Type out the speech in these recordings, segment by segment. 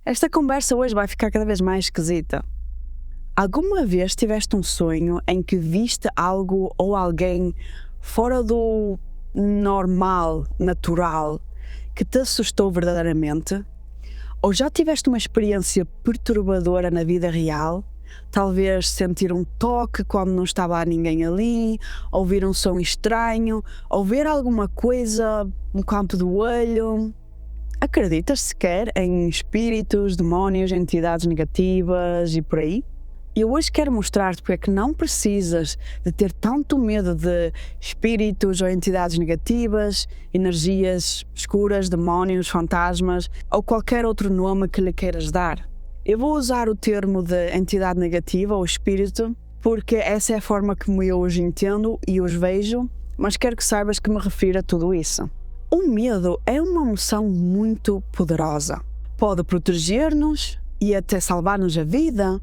Esta conversa hoje vai ficar cada vez mais esquisita. Alguma vez tiveste um sonho em que viste algo ou alguém fora do normal, natural, que te assustou verdadeiramente? Ou já tiveste uma experiência perturbadora na vida real? Talvez sentir um toque quando não estava ninguém ali, ouvir um som estranho, ou ver alguma coisa no canto do olho. Acreditas sequer em espíritos, demónios, entidades negativas e por aí? Eu hoje quero mostrar-te porque é que não precisas de ter tanto medo de espíritos ou entidades negativas, energias escuras, demónios, fantasmas ou qualquer outro nome que lhe queiras dar. Eu vou usar o termo de entidade negativa ou espírito porque essa é a forma como eu os entendo e os vejo, mas quero que saibas que me refiro a tudo isso. O medo é uma emoção muito poderosa. Pode proteger-nos e até salvar-nos a vida,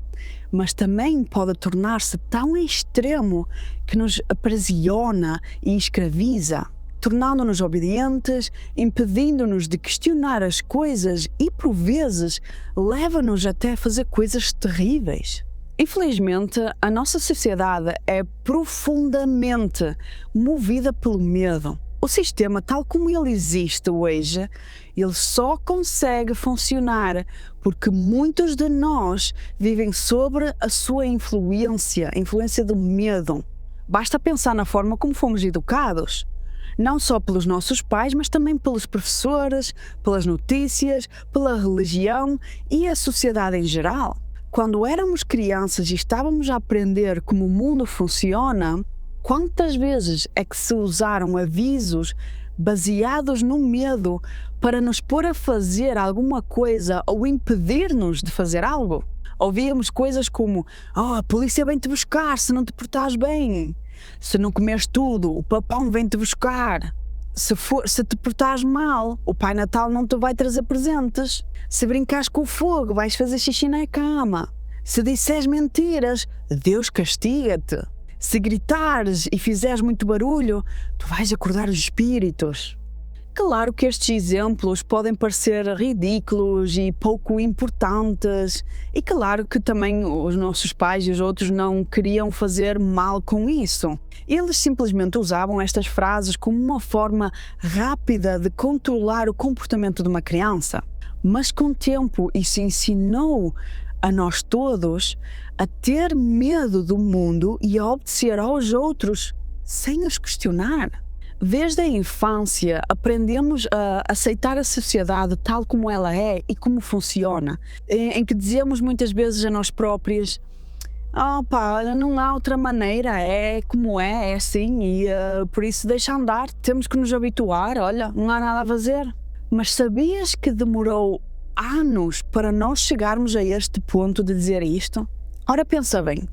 mas também pode tornar-se tão extremo que nos aprisiona e escraviza, tornando-nos obedientes, impedindo-nos de questionar as coisas e, por vezes, leva-nos até a fazer coisas terríveis. Infelizmente, a nossa sociedade é profundamente movida pelo medo. O sistema, tal como ele existe hoje, ele só consegue funcionar porque muitos de nós vivem sobre a sua influência, a influência do medo. Basta pensar na forma como fomos educados, não só pelos nossos pais, mas também pelos professores, pelas notícias, pela religião e a sociedade em geral. Quando éramos crianças e estávamos a aprender como o mundo funciona, quantas vezes é que se usaram avisos baseados no medo para nos pôr a fazer alguma coisa ou impedir-nos de fazer algo? Ouvíamos coisas como: a polícia vem-te buscar se não te portares bem. Se não comeres tudo, o papão vem-te buscar. Se te portares mal, o Pai Natal não te vai trazer presentes. Se brincares com o fogo, vais fazer xixi na cama. Se disseres mentiras, Deus castiga-te. Se gritares e fizeres muito barulho, tu vais acordar os espíritos. Claro que estes exemplos podem parecer ridículos e pouco importantes, e claro que também os nossos pais e os outros não queriam fazer mal com isso. Eles simplesmente usavam estas frases como uma forma rápida de controlar o comportamento de uma criança. Mas com o tempo isso ensinou a nós todos a ter medo do mundo e a obedecer aos outros sem os questionar. Desde a infância aprendemos a aceitar a sociedade tal como ela é e como funciona, em que dizemos muitas vezes a nós próprios: não há outra maneira, é como é assim e por isso deixa andar, temos que nos habituar, olha, não há nada a fazer. Mas sabias que demorou anos para nós chegarmos a este ponto de dizer isto? Ora, pensa bem,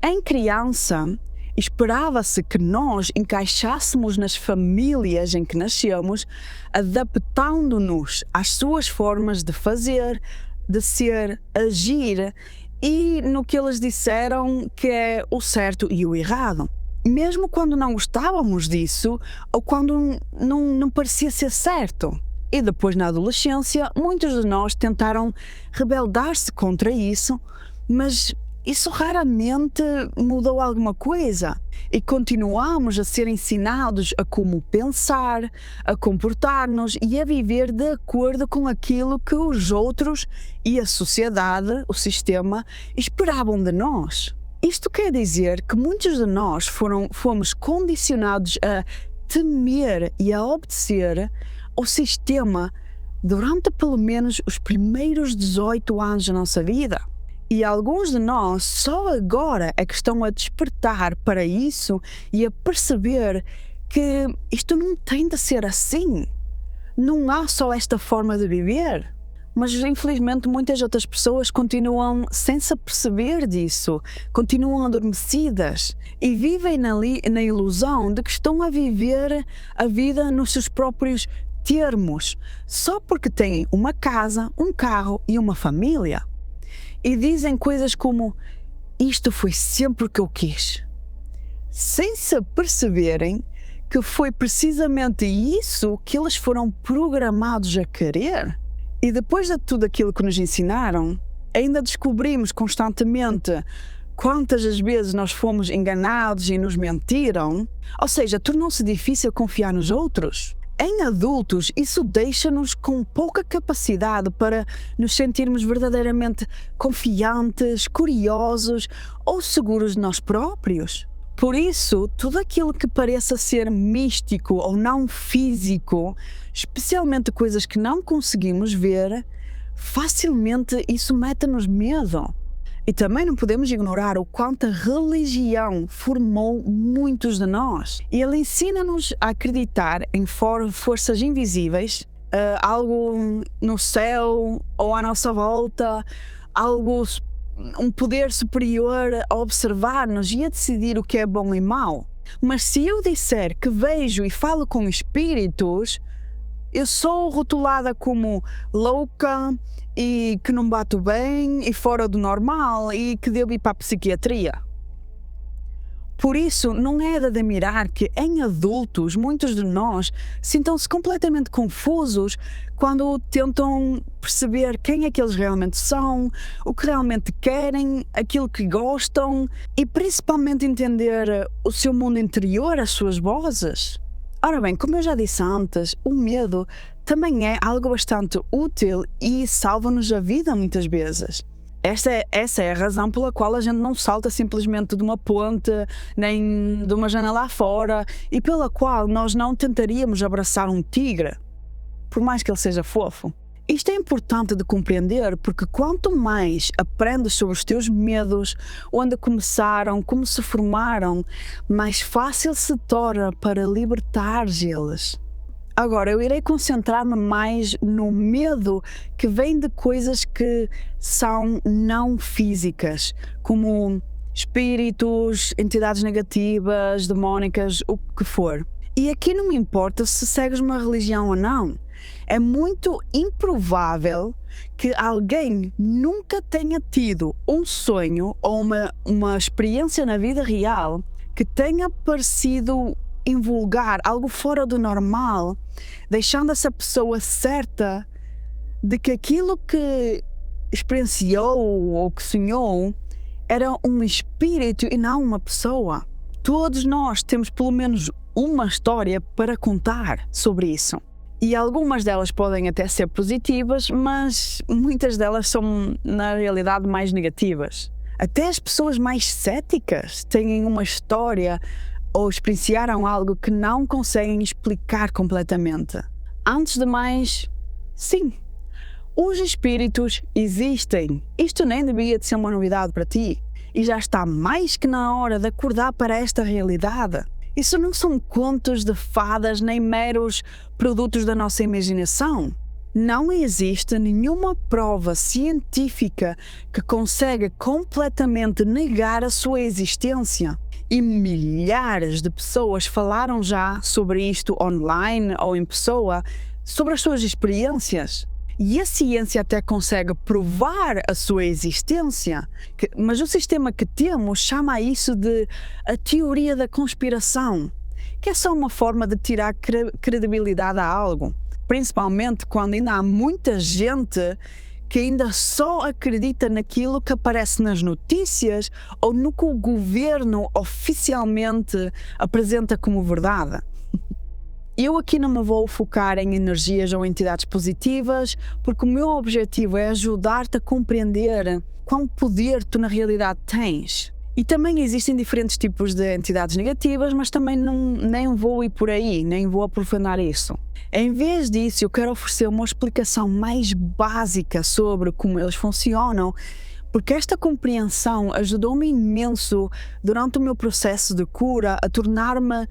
em criança esperava-se que nós encaixássemos nas famílias em que nascemos, adaptando-nos às suas formas de fazer, de ser, agir e no que eles disseram que é o certo e o errado. Mesmo quando não gostávamos disso ou quando não parecia ser certo. E depois, na adolescência, muitos de nós tentaram rebeldar-se contra isso, mas isso raramente mudou alguma coisa e continuamos a ser ensinados a como pensar, a comportar-nos e a viver de acordo com aquilo que os outros e a sociedade, o sistema, esperavam de nós. Isto quer dizer que muitos de nós fomos condicionados a temer e a obedecer ao sistema durante pelo menos os primeiros 18 anos da nossa vida. E alguns de nós só agora é que estão a despertar para isso e a perceber que isto não tem de ser assim. Não há só esta forma de viver. Mas infelizmente muitas outras pessoas continuam sem se aperceber disso, continuam adormecidas e vivem na ilusão de que estão a viver a vida nos seus próprios termos, só porque têm uma casa, um carro e uma família. E dizem coisas como: isto foi sempre o que eu quis, sem se perceberem que foi precisamente isso que eles foram programados a querer. E depois de tudo aquilo que nos ensinaram, ainda descobrimos constantemente quantas as vezes nós fomos enganados e nos mentiram, ou seja, tornou-se difícil confiar nos outros. Em adultos, isso deixa-nos com pouca capacidade para nos sentirmos verdadeiramente confiantes, curiosos ou seguros de nós próprios. Por isso, tudo aquilo que pareça ser místico ou não físico, especialmente coisas que não conseguimos ver, facilmente isso mete-nos medo. E também não podemos ignorar o quanto a religião formou muitos de nós. E ela ensina-nos a acreditar em forças invisíveis, algo no céu ou à nossa volta, um poder superior a observar-nos e a decidir o que é bom e mau. Mas se eu disser que vejo e falo com espíritos, eu sou rotulada como louca e que não bato bem e fora do normal e que devo ir para a psiquiatria. Por isso, não é de admirar que em adultos, muitos de nós sintam-se completamente confusos quando tentam perceber quem é que eles realmente são, o que realmente querem, aquilo que gostam e principalmente entender o seu mundo interior, as suas vozes. Ora bem, como eu já disse antes, o medo também é algo bastante útil e salva-nos a vida muitas vezes. Essa é a razão pela qual a gente não salta simplesmente de uma ponte, nem de uma janela lá fora, e pela qual nós não tentaríamos abraçar um tigre, por mais que ele seja fofo. Isto é importante de compreender porque quanto mais aprendes sobre os teus medos, onde começaram, como se formaram, mais fácil se torna para libertares eles. Agora, eu irei concentrar-me mais no medo que vem de coisas que são não físicas, como espíritos, entidades negativas, demónicas, o que for. E aqui não me importa se segues uma religião ou não. É muito improvável que alguém nunca tenha tido um sonho ou uma experiência na vida real que tenha parecido invulgar, algo fora do normal, deixando essa pessoa certa de que aquilo que experienciou ou que sonhou era um espírito e não uma pessoa. Todos nós temos pelo menos uma história para contar sobre isso. E algumas delas podem até ser positivas, mas muitas delas são, na realidade, mais negativas. Até as pessoas mais céticas têm uma história ou experienciaram algo que não conseguem explicar completamente. Antes de mais, sim, os espíritos existem. Isto nem devia de ser uma novidade para ti. E já está mais que na hora de acordar para esta realidade. Isso não são contos de fadas nem meros produtos da nossa imaginação. Não existe nenhuma prova científica que consiga completamente negar a sua existência. E milhares de pessoas falaram já sobre isto online ou em pessoa, sobre as suas experiências. E a ciência até consegue provar a sua existência, mas o sistema que temos chama isso de a teoria da conspiração, que é só uma forma de tirar credibilidade a algo, principalmente quando ainda há muita gente que ainda só acredita naquilo que aparece nas notícias ou no que o governo oficialmente apresenta como verdade. Eu aqui não me vou focar em energias ou entidades positivas, porque o meu objetivo é ajudar-te a compreender quão poder tu na realidade tens. E também existem diferentes tipos de entidades negativas, mas também nem vou ir por aí, nem vou aprofundar isso. Em vez disso, eu quero oferecer uma explicação mais básica sobre como eles funcionam, porque esta compreensão ajudou-me imenso durante o meu processo de cura a tornar-me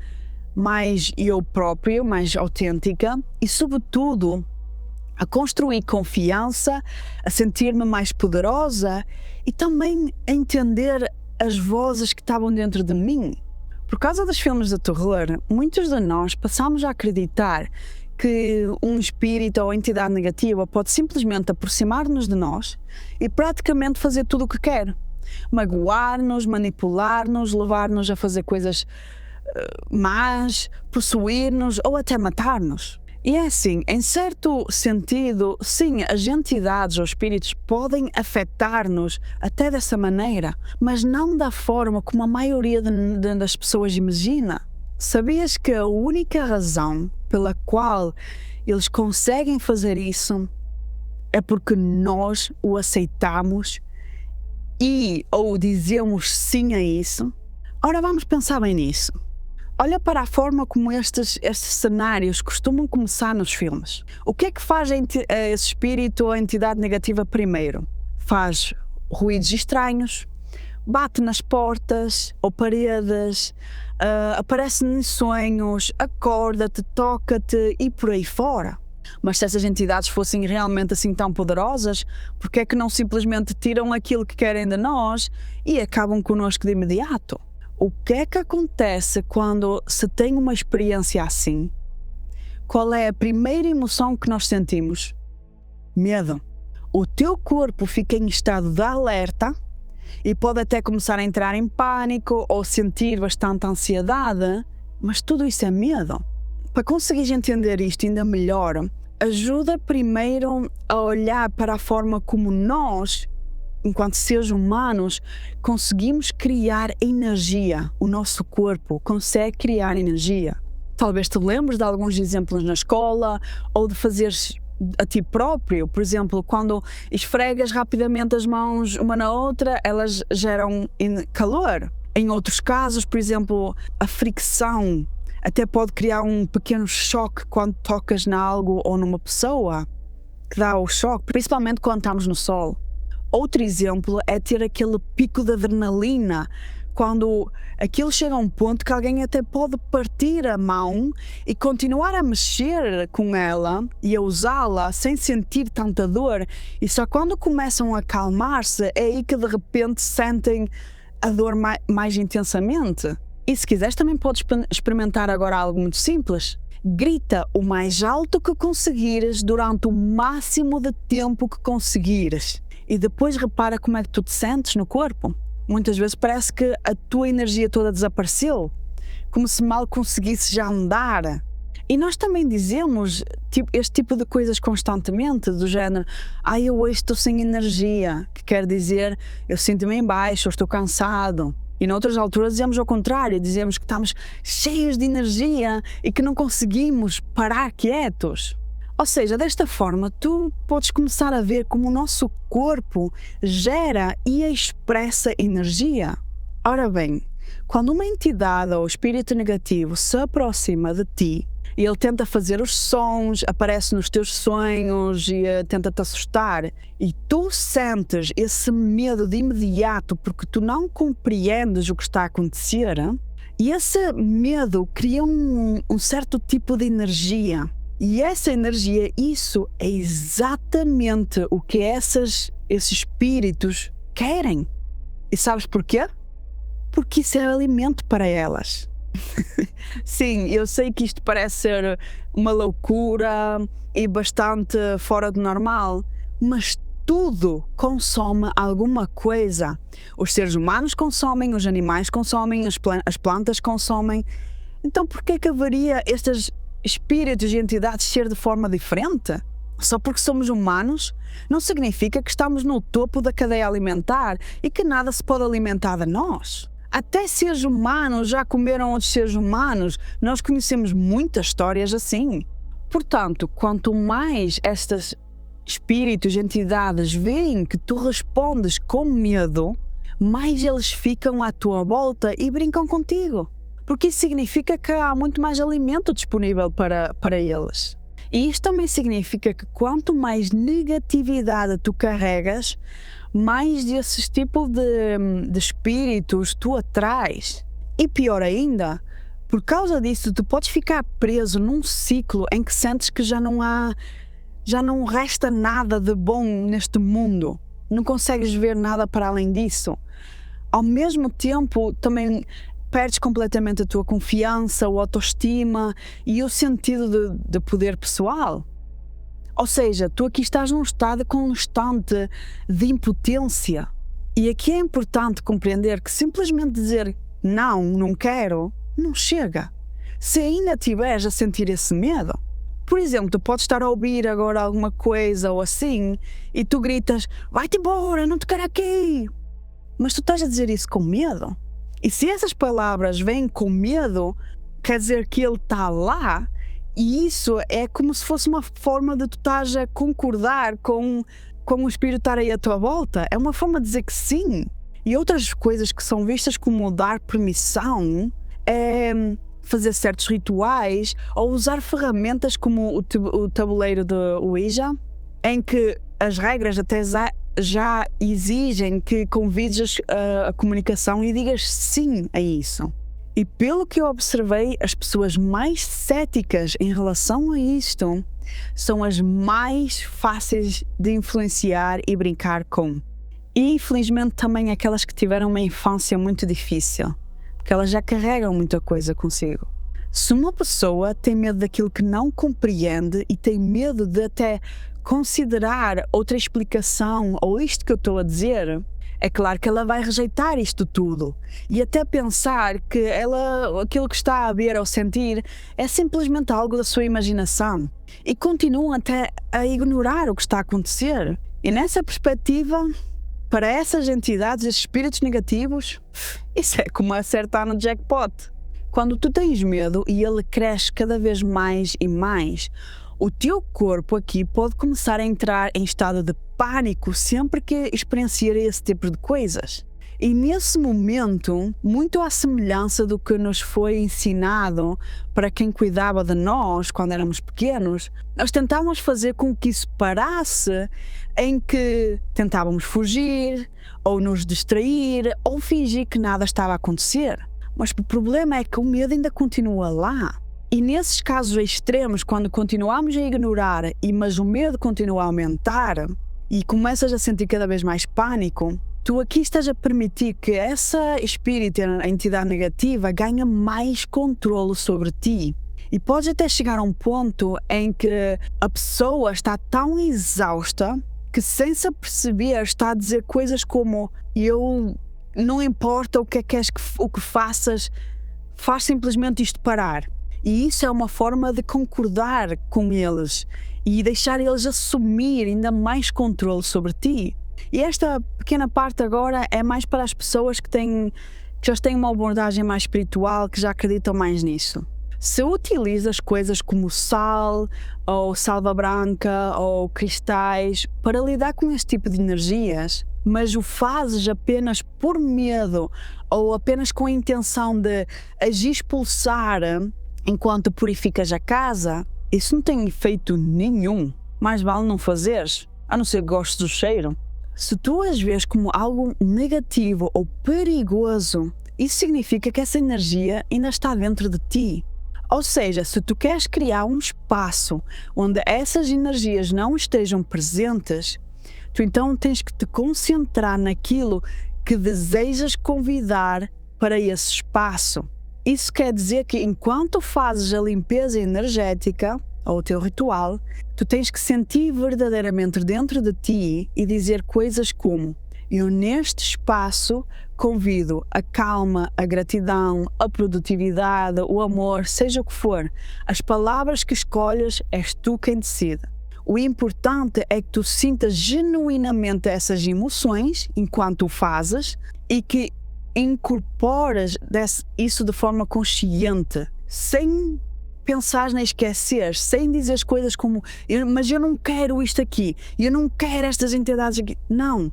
mais eu própria, mais autêntica e, sobretudo, a construir confiança, a sentir-me mais poderosa e também a entender as vozes que estavam dentro de mim. Por causa dos filmes de terror, muitos de nós passamos a acreditar que um espírito ou entidade negativa pode simplesmente aproximar-nos de nós e praticamente fazer tudo o que quer. Magoar-nos, manipular-nos, levar-nos a fazer coisas más, possuir-nos ou até matar-nos. E é assim, em certo sentido, sim, as entidades ou espíritos podem afetar-nos até dessa maneira, mas não da forma como a maioria das pessoas imagina. Sabias que a única razão pela qual eles conseguem fazer isso é porque nós o aceitamos ou dizemos sim a isso? Ora, vamos pensar bem nisso. Olha para a forma como estes cenários costumam começar nos filmes. O que é que faz esse espírito ou a entidade negativa primeiro? Faz ruídos estranhos, bate nas portas ou paredes, aparece em sonhos, acorda-te, toca-te e por aí fora. Mas se essas entidades fossem realmente assim tão poderosas, porque é que não simplesmente tiram aquilo que querem de nós e acabam connosco de imediato? O que é que acontece quando se tem uma experiência assim? Qual é a primeira emoção que nós sentimos? Medo. O teu corpo fica em estado de alerta e pode até começar a entrar em pânico ou sentir bastante ansiedade, mas tudo isso é medo. Para conseguires entender isto ainda melhor, ajuda primeiro a olhar para a forma como nós, enquanto seres humanos, conseguimos criar energia. O nosso corpo consegue criar energia. Talvez te lembres de alguns exemplos na escola ou de fazeres a ti próprio. Por exemplo, quando esfregas rapidamente as mãos uma na outra, elas geram calor. Em outros casos, por exemplo, a fricção até pode criar um pequeno choque quando tocas em algo ou numa pessoa, que dá o choque, principalmente quando estamos no sol. Outro exemplo é ter aquele pico de adrenalina, quando aquilo chega a um ponto que alguém até pode partir a mão e continuar a mexer com ela e a usá-la sem sentir tanta dor, e só quando começam a acalmar-se é aí que de repente sentem a dor mais intensamente. E se quiseres também podes experimentar agora algo muito simples. Grita o mais alto que conseguires durante o máximo de tempo que conseguires. E depois repara como é que tu te sentes no corpo. Muitas vezes parece que a tua energia toda desapareceu, como se mal conseguisse já andar. E nós também dizemos este tipo de coisas constantemente, do género: eu hoje estou sem energia, que quer dizer, eu sinto-me em baixo, eu estou cansado. E noutras alturas dizemos ao contrário, dizemos que estamos cheios de energia e que não conseguimos parar quietos. Ou seja, desta forma, tu podes começar a ver como o nosso corpo gera e expressa energia. Ora bem, quando uma entidade ou espírito negativo se aproxima de ti e ele tenta fazer os sons, aparece nos teus sonhos e tenta te assustar, e tu sentes esse medo de imediato porque tu não compreendes o que está a acontecer, e esse medo cria um certo tipo de energia. E essa energia, isso é exatamente o que esses espíritos querem. E sabes porquê? Porque isso é alimento para elas. Sim, eu sei que isto parece ser uma loucura e bastante fora do normal, mas tudo consome alguma coisa. Os seres humanos consomem, os animais consomem, as plantas consomem. Então por que haveria estes espíritos e entidades ser de forma diferente? Só porque somos humanos não significa que estamos no topo da cadeia alimentar e que nada se pode alimentar de nós. Até seres humanos já comeram outros seres humanos. Nós conhecemos muitas histórias assim. Portanto, quanto mais estes espíritos e entidades veem que tu respondes com medo, mais eles ficam à tua volta e brincam contigo. Porque isso significa que há muito mais alimento disponível para eles. E isto também significa que quanto mais negatividade tu carregas, mais desses tipos de espíritos tu atrais. E pior ainda, por causa disso, tu podes ficar preso num ciclo em que sentes que já não resta nada de bom neste mundo. Não consegues ver nada para além disso. Ao mesmo tempo, também perdes completamente a tua confiança, a autoestima e o sentido de poder pessoal. Ou seja, tu aqui estás num estado constante de impotência. E aqui é importante compreender que simplesmente dizer não quero, não chega. Se ainda estiveres a sentir esse medo, por exemplo, tu podes estar a ouvir agora alguma coisa ou assim e tu gritas, vai-te embora, não te quero aqui. Mas tu estás a dizer isso com medo. E se essas palavras vêm com medo, quer dizer que ele está lá, e isso é como se fosse uma forma de tu estás a concordar com o espírito estar aí à tua volta. É uma forma de dizer que sim. E outras coisas que são vistas como dar permissão é fazer certos rituais ou usar ferramentas como o tabuleiro de Ouija, em que as regras até já exigem que convides a comunicação e digas sim a isso. E pelo que eu observei, as pessoas mais céticas em relação a isto são as mais fáceis de influenciar e brincar com. E infelizmente também aquelas que tiveram uma infância muito difícil, porque elas já carregam muita coisa consigo. Se uma pessoa tem medo daquilo que não compreende e tem medo de até considerar outra explicação ou isto que eu estou a dizer, é claro que ela vai rejeitar isto tudo e até pensar que aquilo que está a ver ou sentir é simplesmente algo da sua imaginação e continuam até a ignorar o que está a acontecer. E nessa perspectiva, para essas entidades, esses espíritos negativos, isso é como acertar no jackpot. Quando tu tens medo e ele cresce cada vez mais e mais, o teu corpo aqui pode começar a entrar em estado de pânico sempre que experienciar esse tipo de coisas. E nesse momento, muito à semelhança do que nos foi ensinado para quem cuidava de nós quando éramos pequenos, nós tentávamos fazer com que isso parasse, em que tentávamos fugir, ou nos distrair, ou fingir que nada estava a acontecer. Mas o problema é que o medo ainda continua lá. E nesses casos extremos, quando continuamos a ignorar, mas o medo continua a aumentar, e começas a sentir cada vez mais pânico, tu aqui estás a permitir que essa espírito, a entidade negativa, ganhe mais controle sobre ti. E pode até chegar a um ponto em que a pessoa está tão exausta que, sem se aperceber, está a dizer coisas como não importa o que é que queres o que faças, faz simplesmente isto parar. E isso é uma forma de concordar com eles e deixar eles assumir ainda mais controle sobre ti. E esta pequena parte agora é mais para as pessoas que já têm uma abordagem mais espiritual, que já acreditam mais nisso. Se utilizas coisas como sal, ou salva branca, ou cristais, para lidar com esse tipo de energias, mas o fazes apenas por medo, ou apenas com a intenção de agir expulsar enquanto purificas a casa, isso não tem efeito nenhum. Mais vale não fazeres, a não ser que gostes do cheiro. Se tu as vês como algo negativo ou perigoso, isso significa que essa energia ainda está dentro de ti. Ou seja, se tu queres criar um espaço onde essas energias não estejam presentes, tu então tens que te concentrar naquilo que desejas convidar para esse espaço. Isso quer dizer que enquanto fazes a limpeza energética, ou o teu ritual, tu tens que sentir verdadeiramente dentro de ti e dizer coisas como: eu neste espaço convido a calma, a gratidão, a produtividade, o amor, seja o que for. As palavras que escolhas és tu quem decide. O importante é que tu sintas genuinamente essas emoções enquanto o fazes e que incorporas isso de forma consciente, sem pensar nem esquecer, sem dizer as coisas como mas eu não quero isto aqui, eu não quero estas entidades aqui. Não,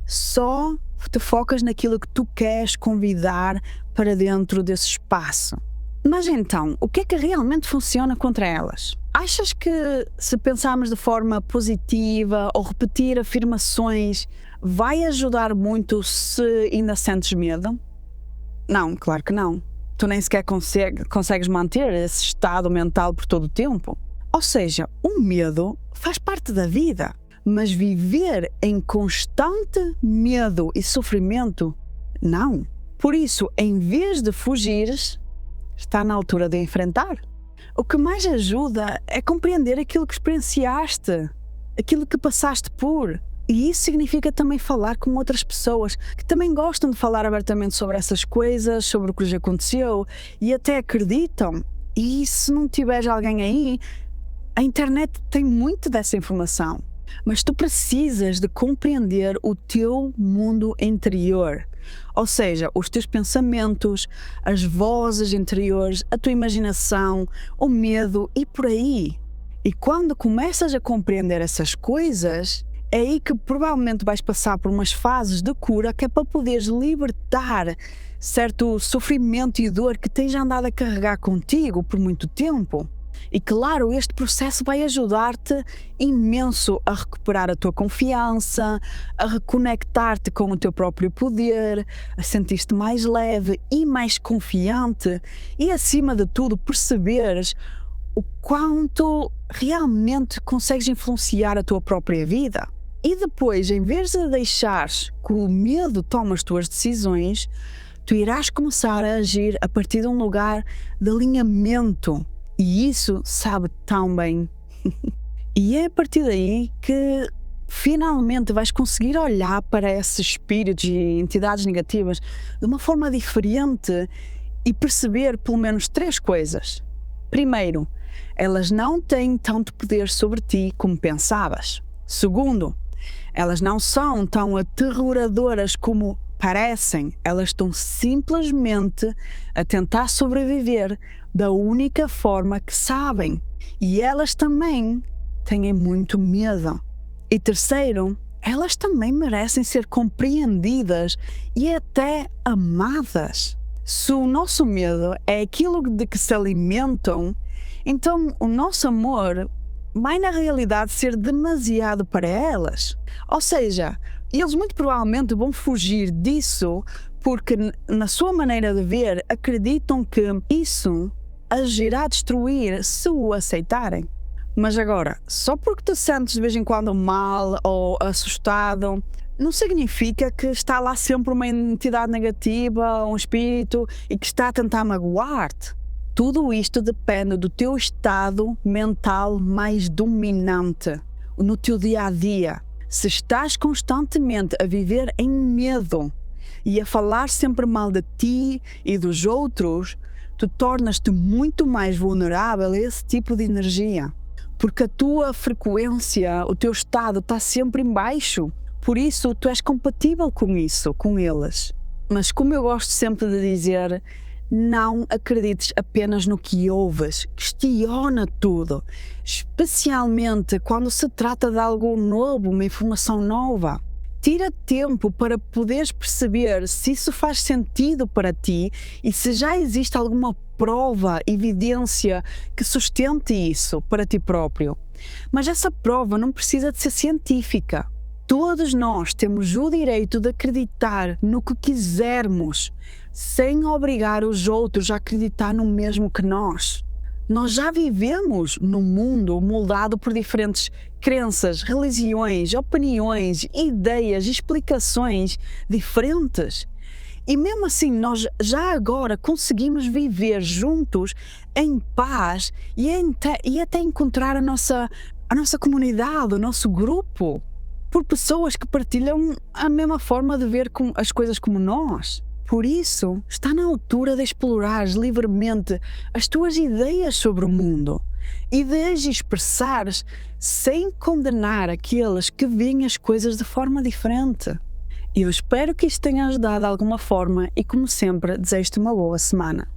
só te focas naquilo que tu queres convidar para dentro desse espaço. Mas então, o que é que realmente funciona contra elas? Achas que se pensarmos de forma positiva ou repetir afirmações vai ajudar muito se ainda sentes medo? Não, claro que não. Tu nem sequer consegues manter esse estado mental por todo o tempo. Ou seja, o medo faz parte da vida, mas viver em constante medo e sofrimento, não. Por isso, em vez de fugires, está na altura de enfrentar. O que mais ajuda é compreender aquilo que experienciaste, aquilo que passaste por. E isso significa também falar com outras pessoas que também gostam de falar abertamente sobre essas coisas, sobre o que lhes aconteceu e até acreditam. E se não tiveres alguém aí, A internet tem muito dessa informação, mas tu precisas de compreender o teu mundo interior, ou seja, os teus pensamentos, as vozes interiores, a tua imaginação, o medo e por aí. E quando começas a compreender essas coisas, é aí que provavelmente vais passar por umas fases de cura que é para poderes libertar certo sofrimento e dor que tens andado a carregar contigo por muito tempo. E claro, este processo vai ajudar-te imenso a recuperar a tua confiança, a reconectar-te com o teu próprio poder, a sentir-te mais leve e mais confiante e, acima de tudo, perceberes o quanto realmente consegues influenciar a tua própria vida. E depois, em vez de deixares que o medo tome as tuas decisões, tu irás começar a agir a partir de um lugar de alinhamento. E isso sabe tão bem. E é a partir daí que finalmente vais conseguir olhar para esses espíritos e entidades negativas de uma forma diferente e perceber pelo menos 3 coisas. Primeiro, elas não têm tanto poder sobre ti como pensavas. Segundo, elas não são tão aterroradoras como parecem. Elas estão simplesmente a tentar sobreviver da única forma que sabem. E elas também têm muito medo. E terceiro, elas também merecem ser compreendidas e até amadas. Se o nosso medo é aquilo de que se alimentam, então o nosso amor vai na realidade ser demasiado para elas. Ou seja, eles muito provavelmente vão fugir disso porque, na sua maneira de ver, acreditam que isso as irá destruir se o aceitarem. Mas agora, só porque te sentes de vez em quando mal ou assustado, não significa que está lá sempre uma entidade negativa, um espírito, e que está a tentar magoar-te. Tudo isto depende do teu estado mental mais dominante no teu dia-a-dia. Se estás constantemente a viver em medo e a falar sempre mal de ti e dos outros, tu tornas-te muito mais vulnerável a esse tipo de energia. Porque a tua frequência, o teu estado está sempre em baixo. Por isso, tu és compatível com isso, com eles. Mas como eu gosto sempre de dizer, não acredites apenas no que ouves, questiona tudo, especialmente quando se trata de algo novo, uma informação nova. Tira tempo para poderes perceber se isso faz sentido para ti e se já existe alguma prova, evidência que sustente isso para ti próprio. Mas essa prova não precisa de ser científica. Todos nós temos o direito de acreditar no que quisermos, sem obrigar os outros a acreditar no mesmo que nós. Nós já vivemos num mundo moldado por diferentes crenças, religiões, opiniões, ideias, explicações diferentes. E mesmo assim, nós já agora conseguimos viver juntos em paz e até encontrar a nossa comunidade, o nosso grupo, por pessoas que partilham a mesma forma de ver as coisas como nós. Por isso, está na altura de explorares livremente as tuas ideias sobre o mundo e de as expressares sem condenar aqueles que veem as coisas de forma diferente. Eu espero que isto tenha ajudado de alguma forma e, como sempre, desejo-te uma boa semana.